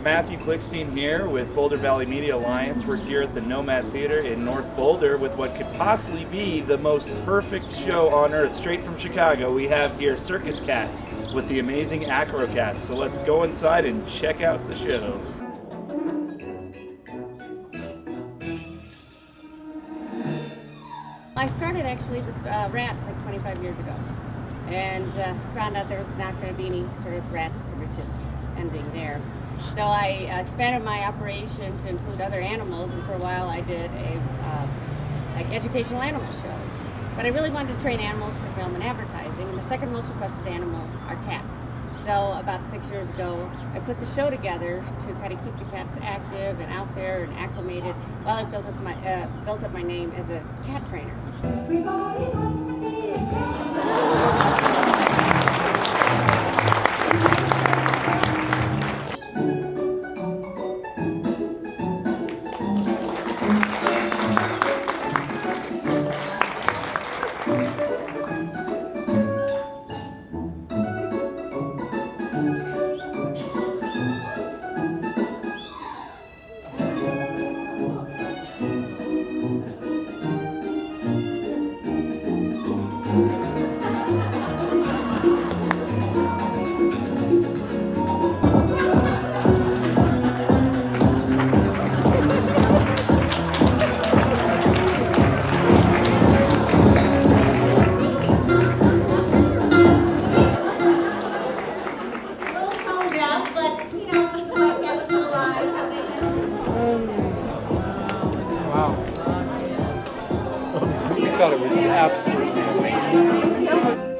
Matthew Klickstein here with Boulder Valley Media Alliance. We're here at the Nomad Theater in North Boulder with what could possibly be the most perfect show on earth. Straight from Chicago, we have here circus cats with the amazing Acro-cats. So let's go inside and check out the show. I started actually with rats like 25 years ago, and found out there was not going to be any sort of rats to riches ending there. So I expanded my operation to include other animals, and for a while I did like educational animal shows. But I really wanted to train animals for film and advertising, and the second most requested animal are cats. So about 6 years ago, I put the show together to kind of keep the cats active and out there and acclimated while I built up my name as a cat trainer. Wow. We thought it was absolutely amazing.